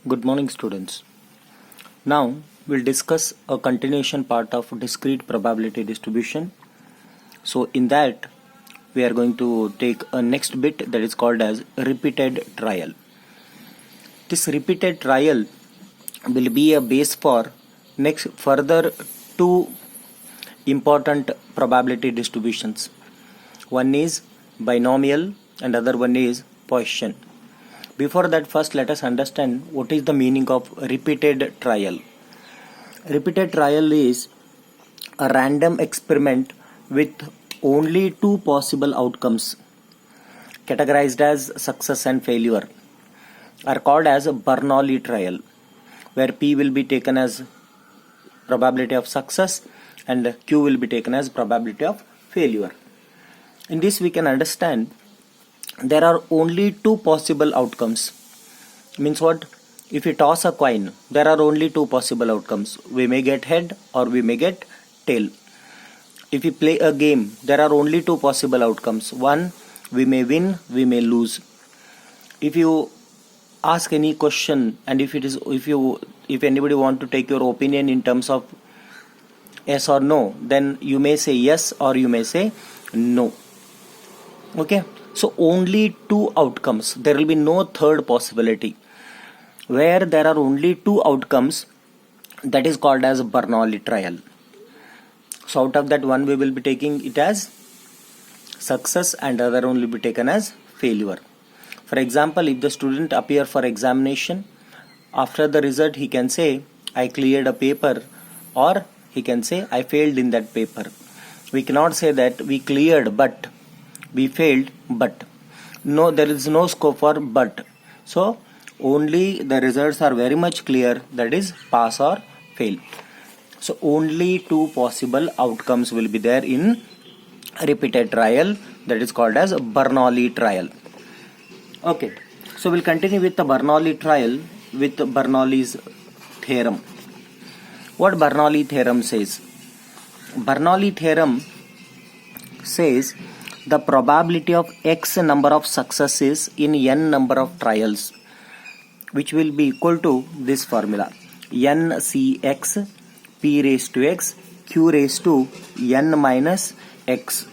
Good morning, students. Now we'll discuss a continuation part of discrete probability distribution. So in that we are going to take a next bit that is called as repeated trial. This repeated trial will be a base for next further two important probability distributions. One is binomial and other one is Poisson. Before that, first let us understand what is the meaning of repeated trial. Repeated trial is a random experiment with only two possible outcomes, categorized as success and failure, are called as a Bernoulli trial, where P will be taken as probability of success and Q will be taken as probability of failure. In this we can understand there are only two possible outcomes. Means what? If we toss a coin, there are only two possible outcomes. We may get head or we may get tail. If we play a game, there are only two possible outcomes. One, we may win, we may lose. If you ask any question and if anybody want to take your opinion in terms of yes or no, then you may say yes or you may say no. Okay, so only two outcomes. There will be no third possibility. Where there are only two outcomes, that is called as Bernoulli trial. So out of that, one we will be taking it as success and other one will be taken as failure. For example, if the student appear for examination, after the result he can say I cleared a paper or he can say I failed in that paper. We cannot say that we cleared but we failed but. No, there is no scope for but. So only the results are very much clear, that is pass or fail. So only two possible outcomes will be there in repeated trial, that is called as Bernoulli trial. Okay, so we'll continue with the Bernoulli trial with Bernoulli's theorem. What Bernoulli theorem says? Bernoulli theorem says the probability of x number of successes in n number of trials, which will be equal to this formula: ncx p raised to x q raised to n minus x,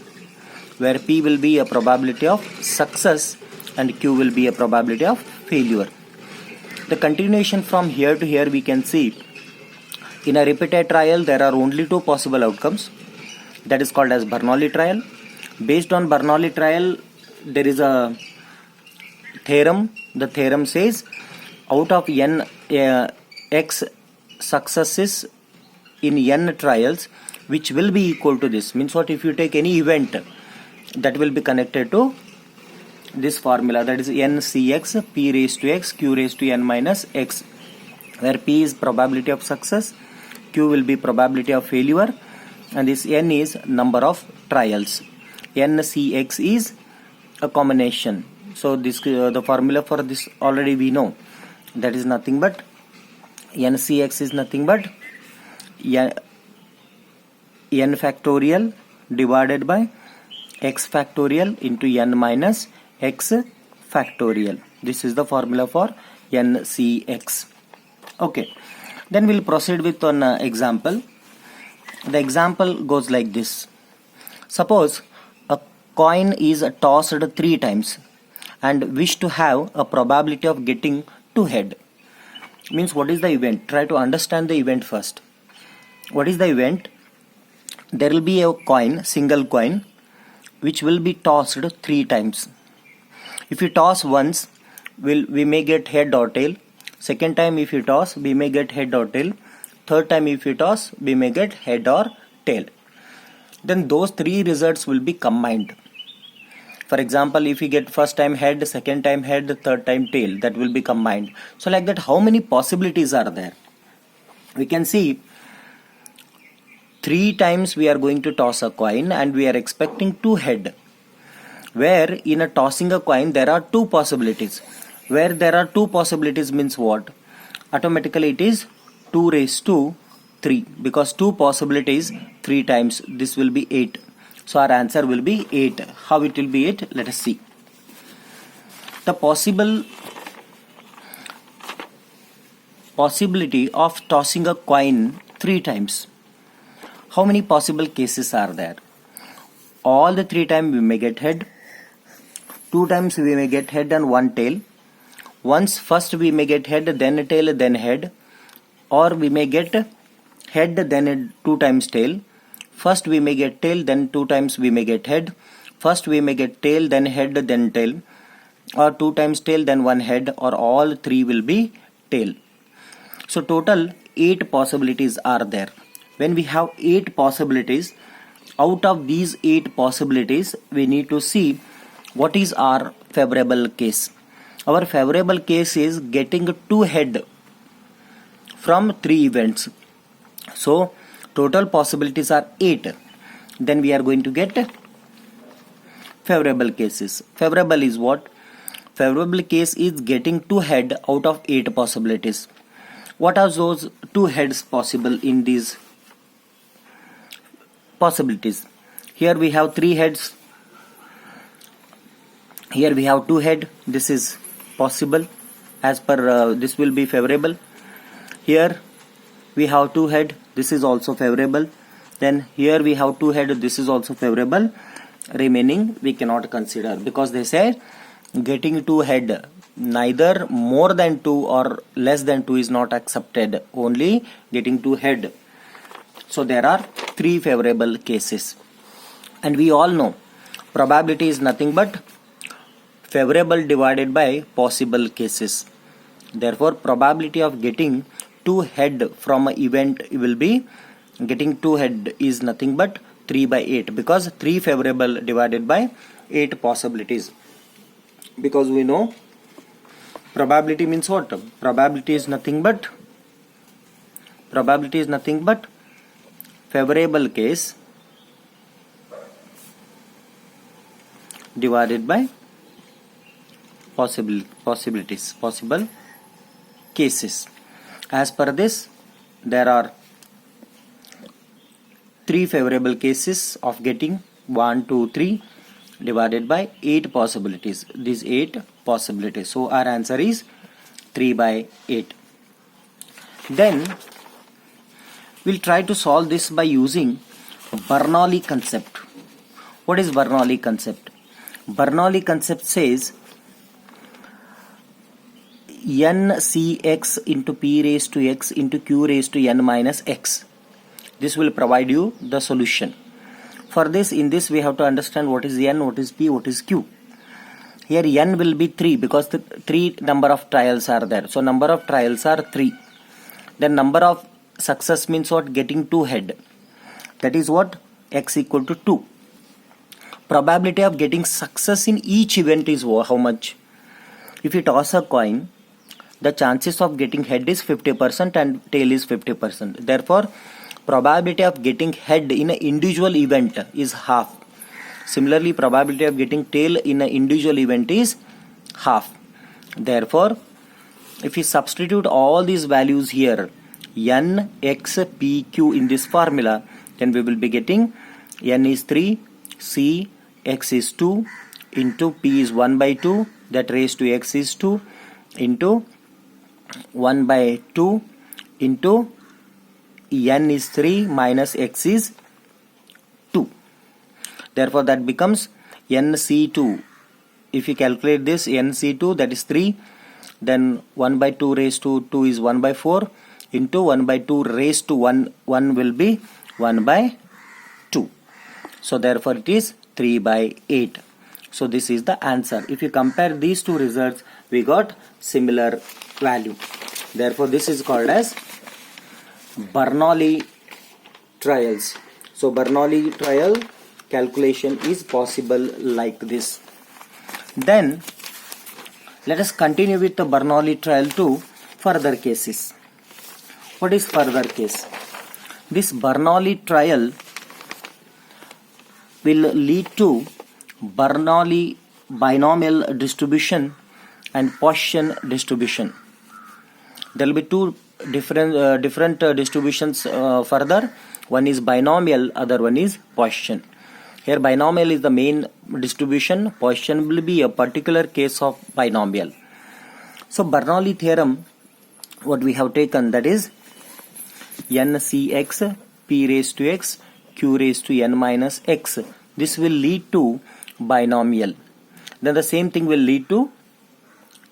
where p will be a probability of success and q will be a probability of failure. The continuation from here to here we can see in a repeated trial there are only two possible outcomes, that is called as Bernoulli trial. Based on Bernoulli trial, there is a theorem. The theorem says out of n x successes in n trials, which will be equal to this. Means what? If you take any event that will be connected to this formula, that is ncx p raised to x q raised to n minus x, where p is probability of success, q will be probability of failure, and this n is number of trials. ncx is a combination. So this the formula for this already we know, that is nothing but ncx is nothing but n factorial divided by x factorial into n minus x factorial. This is the formula for ncx. Okay, then we'll proceed with an example. The example goes like this. Suppose a coin is tossed 3 times and wish to have a probability of getting 2 head. Means what is the event? Try to understand the event first. What is the event? There will be a coin, single coin, which will be tossed 3 times. If you toss once, we may get head or tail. Second time if you toss, we may get head or tail. Third time if you toss, we may get head or tail. Then those 3 results will be combined. For example, if you get first time head, second time head, third time tail, that will be combined. So like that, how many possibilities are there? We can see 3 times we are going to toss a coin and we are expecting 2 head. Where in a tossing a coin there are 2 possibilities. Where there are 2 possibilities means what? Automatically it is 2 raised to 3, because 2 possibilities 3 times, this will be 8. So our answer will be 8. How it will be 8? Let us see. The possible possibility of tossing a coin 3 times. How many possible cases are there? All the 3 times we may get head, 2 times we may get head and 1 tail. Once first we may get head, then tail, then head, or we may get head, then 2 times tail. First we may get tail, then 2 times we may get head. First we may get tail, then head, then tail, or 2 times tail, then 1 head, or all 3 will be tail. So total 8 possibilities are there. When we have 8 possibilities, out of these 8 possibilities, we need to see what is our favorable case. Our favorable case is getting 2 head from 3 events. So total possibilities are 8. Then we are going to get favorable cases. Favorable is what? Favorable case is getting 2 head out of 8 possibilities. What are those 2 heads possible in these possibilities? Here we have 3 heads. Here we have 2 head. This is possible. As per this will be favorable. Here we have 2 head. This is also favorable. Then here we have 2 head. This is also favorable. Remaining we cannot consider because they say getting 2 head, neither more than 2 or less than 2 is not accepted, only getting 2 head. So there are 3 favorable cases, and we all know probability is nothing but favorable divided by possible cases. Therefore probability of getting 2 head from an event will be, getting 2 head is nothing but 3 by 8, because 3 favorable divided by 8 possibilities. Because we know probability means what? Probability is nothing but favorable case divided by possible cases. As per this, there are 3 favorable cases of getting 1, 2, 3 divided by 8 possibilities. These 8 possibilities. So our answer is 3 by 8. Then we'll try to solve this by using Bernoulli concept. What is Bernoulli concept? Bernoulli concept says ncx into p raised to x into q raised to n minus x. This will provide you the solution. For this, in this we have to understand what is n, what is p, what is q. Here n will be 3 because the 3 number of trials are there. So number of trials are 3. Then number of success means what? Getting 2 head. That is what? X equal to 2. Probability of getting success in each event is how much? If you toss a coin, the chances of getting head is 50% and tail is 50%. Therefore probability of getting head in an individual event is half. Similarly, probability of getting tail in an individual event is half. Therefore, if we substitute all these values here, n, x, p, q in this formula, then we will be getting n is 3, c, x is 2, into p is 1 by 2, that raised to x is 2, into 1 by 2, into n is 3 minus x is 2. Therefore that becomes nc2. If you calculate this, nc2, that is 3, then 1 by 2 raised to 2 is 1 by 4, into 1 by 2 raised to 1 will be 1 by 2. So therefore it is 3 by 8. So this is the answer. If you compare these two results, we got similar value. Therefore this is called as Bernoulli trials. So Bernoulli trial calculation is possible like this. Then let us continue with the Bernoulli trial to further cases. What is further case? This Bernoulli trial will lead to Bernoulli binomial distribution and Poisson distribution. There will be two different distributions further. One is binomial, other one is Poisson. Here binomial is the main distribution. Poisson will be a particular case of binomial. So Bernoulli theorem what we have taken, that is ncx p raised to x q raised to n minus x. This will lead to binomial. Then the same thing will lead to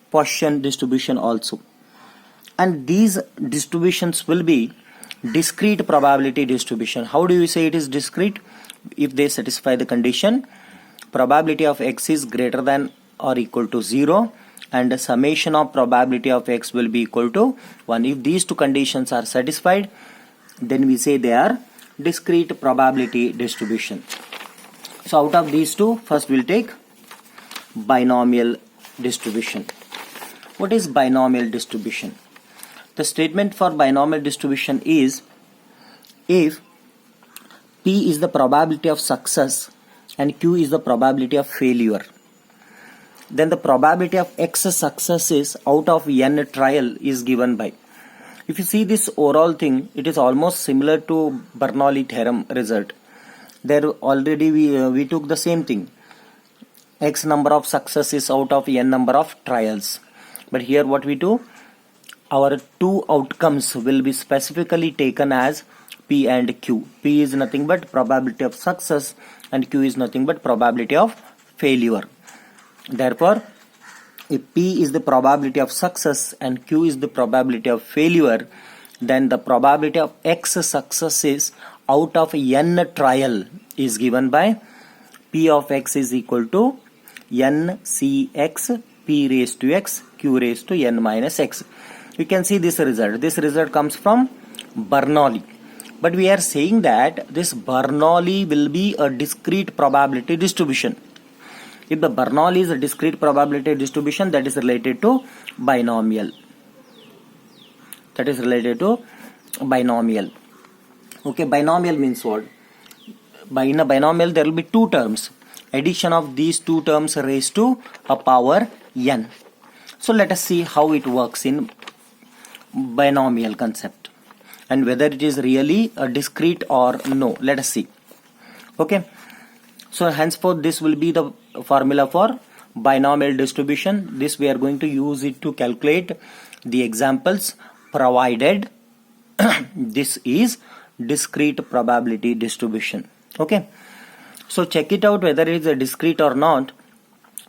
Poisson distribution also. And these distributions will be discrete probability distribution. How do you say it is discrete? If they satisfy the condition probability of x is greater than or equal to 0 and the summation of probability of x will be equal to 1. If these two conditions are satisfied, then we say they are discrete probability distribution. So out of these two, first we'll take binomial distribution. What is binomial distribution? The statement for binomial distribution is, if P is the probability of success and Q is the probability of failure, then the probability of X successes out of n trial is given by. If you see this overall thing, it is almost similar to Bernoulli theorem result. There already we took the same thing. X number of successes out of n number of trials. But here what we do, our two outcomes will be specifically taken as P and Q. P is nothing but probability of success and Q is nothing but probability of failure. Therefore, if P is the probability of success and Q is the probability of failure, then the probability of X successes out of n trial is given by P of X is equal to ncx P raised to x Q raised to n minus x. You can see this result. This result comes from Bernoulli. But we are saying that this Bernoulli will be a discrete probability distribution. If the Bernoulli is a discrete probability distribution, that is related to binomial. That is related to binomial. Okay, binomial means what? In a binomial there will be two terms. Addition of these two terms raised to a power n. So let us see how it works in binomial concept and whether it is really a discrete or no. Let us see. Okay. So henceforth this will be the formula for binomial distribution. This we are going to use it to calculate the examples provided this is discrete probability distribution. Okay. So check it out whether it is a discrete or not.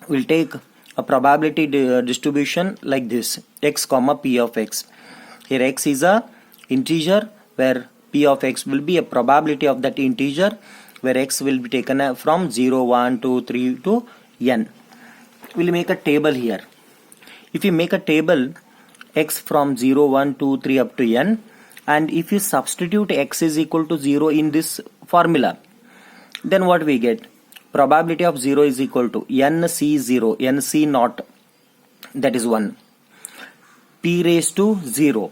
We'll take a probability distribution like this, x comma p of x. Here x is a integer where p of x will be a probability of that integer where x will be taken from 0, 1, 2, 3 to n. We'll make a table here. If you make a table x from 0, 1, 2, 3 up to n, and if you substitute x is equal to 0 in this formula, then what we get? Probability of 0 is equal to nc0, nc naught, that is 1. P raised to 0,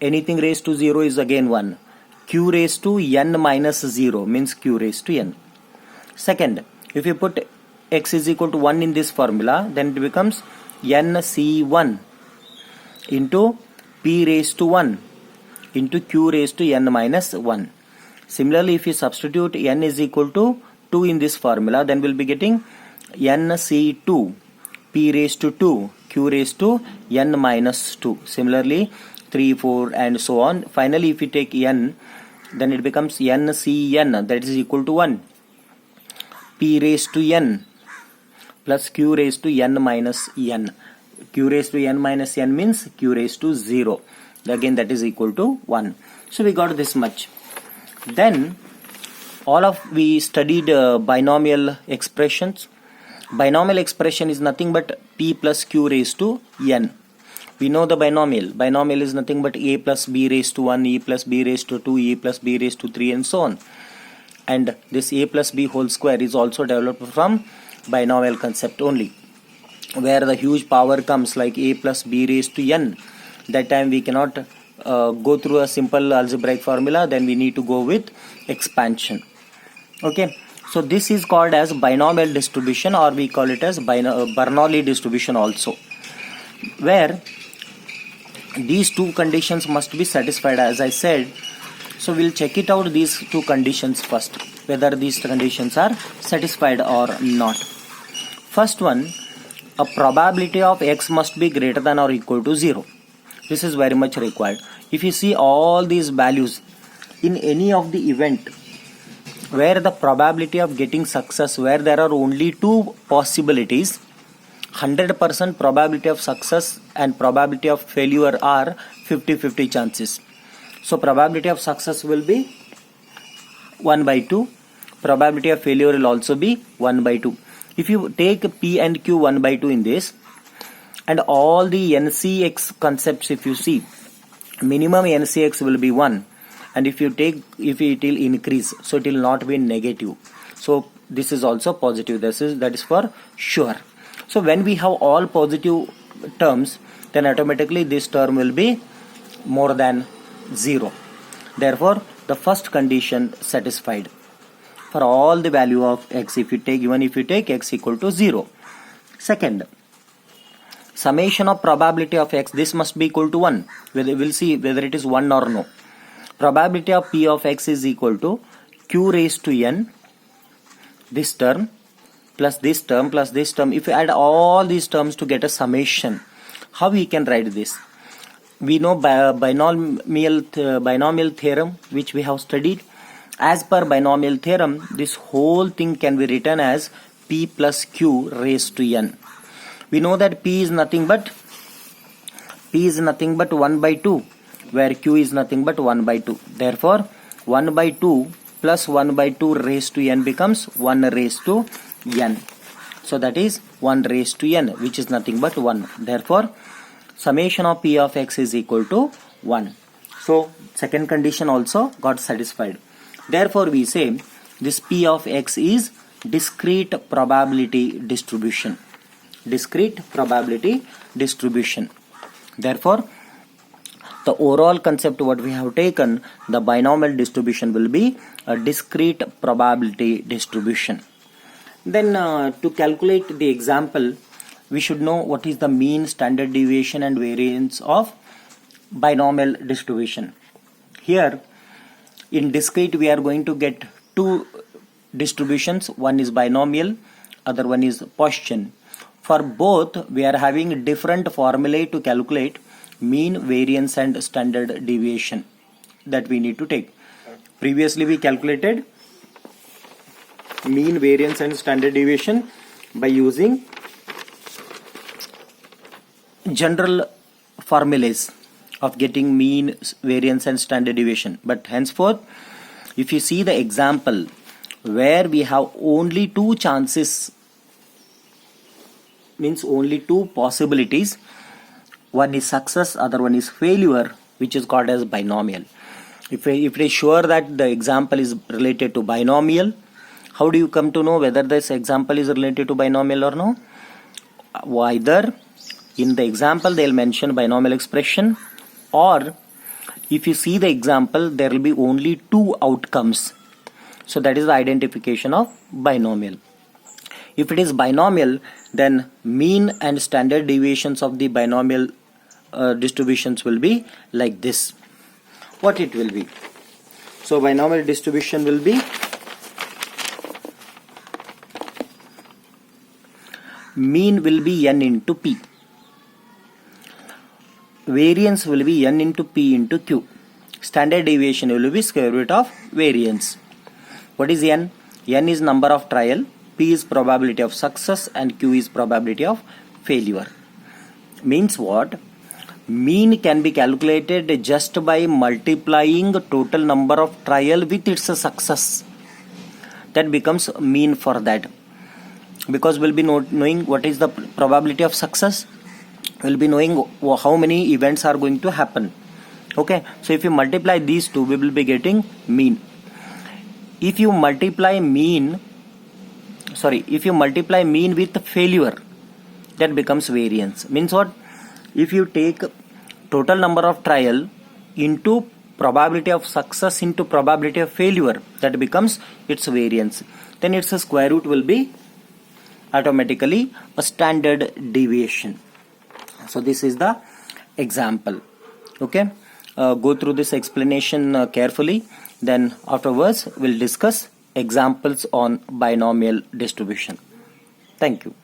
anything raised to 0 is again 1. Q raised to n minus 0 means Q raised to n. Second, if you put x is equal to 1 in this formula, then it becomes nc1 into P raised to 1 into Q raised to n minus 1. Similarly, if you substitute n is equal to 2 in this formula, then we'll be getting nc2 P raised to 2 Q raised to n minus 2. Similarly, 3, 4 and so on. Finally, if you take n, then it becomes ncn, that is equal to 1. P raised to n plus Q raised to n minus n. Q raised to n minus n means Q raised to 0. Again that is equal to 1. So we got this much. Then we studied binomial expressions. Binomial expression is nothing but p plus q raised to n. We know the binomial. Binomial is nothing but a plus b raised to 1, e plus b raised to 2, e plus b raised to 3 and so on. And this a plus b whole square is also developed from binomial concept only. Where the huge power comes like a plus b raised to n, that time we cannot go through a simple algebraic formula, then we need to go with expansion. Okay, so this is called as binomial distribution, or we call it as Bernoulli distribution also, where these two conditions must be satisfied, as I said. So we'll check it out, these two conditions first, whether these conditions are satisfied or not. First one, a probability of x must be greater than or equal to 0. This is very much required. If you see all these values in any of the event where the probability of getting success, where there are only two possibilities, 100% probability of success and probability of failure are 50-50 chances. So probability of success will be 1/2. Probability of failure will also be 1/2. If you take P and Q 1/2 in this, and all the NCX concepts, if you see, minimum NCX will be 1, and if it will increase, so it will not be negative. So this is also positive. That is for sure. So when we have all positive terms, then automatically this term will be more than 0. Therefore the first condition satisfied for all the value of x, even if you take x equal to 0. Second, summation of probability of x, this must be equal to 1. We'll see whether it is 1 or no. Probability of p of x is equal to q raised to n, this term plus this term plus this term. If you add all these terms to get a summation, how we can write this? We know binomial theorem, which we have studied. As per binomial theorem, this whole thing can be written as p plus q raised to n. We know that p is nothing but 1/2, where q is nothing but 1/2. Therefore 1/2 plus 1/2 raised to n becomes 1 raised to n. So that is 1 raised to n, which is nothing but 1. Therefore summation of p of x is equal to 1. So second condition also got satisfied. Therefore we say this p of x is discrete probability distribution. Discrete probability distribution. Therefore the overall concept what we have taken, the binomial distribution will be a discrete probability distribution. Then to calculate the example, we should know what is the mean, standard deviation and variance of binomial distribution. Here in discrete we are going to get two distributions. One is binomial, other one is Poisson. For both we are having different formulae to calculate mean, variance and standard deviation that we need to take. Previously we calculated mean, variance and standard deviation by using general formulas of getting mean, variance and standard deviation. But henceforth, if you see the example where we have only two chances, means only two possibilities, one is success, other one is failure, which is called as binomial. If it is sure that the example is related to binomial, how do you come to know whether this example is related to binomial or no? Either in the example they will mention binomial expression, or if you see the example there will be only two outcomes. So that is the identification of binomial. If it is binomial, then mean and standard deviations of the binomial distributions will be like this. What it will be? So binomial distribution will be mean will be n into p, variance will be n into p into q, standard deviation will be square root of variance. What is n? N is number of trial, p is probability of success and q is probability of failure. Means what? Mean can be calculated just by multiplying total number of trial with its success. That becomes mean for that, because we'll be knowing what is the probability of success, we'll be knowing how many events are going to happen. Okay, so if you multiply these two, we will be getting mean. If you multiply mean with failure, that becomes variance. Means what? If you take total number of trial into probability of success into probability of failure, that becomes its variance. Then its square root will be automatically a standard deviation. So this is the example. Okay, go through this explanation carefully. Then afterwards we'll discuss examples on binomial distribution. Thank you.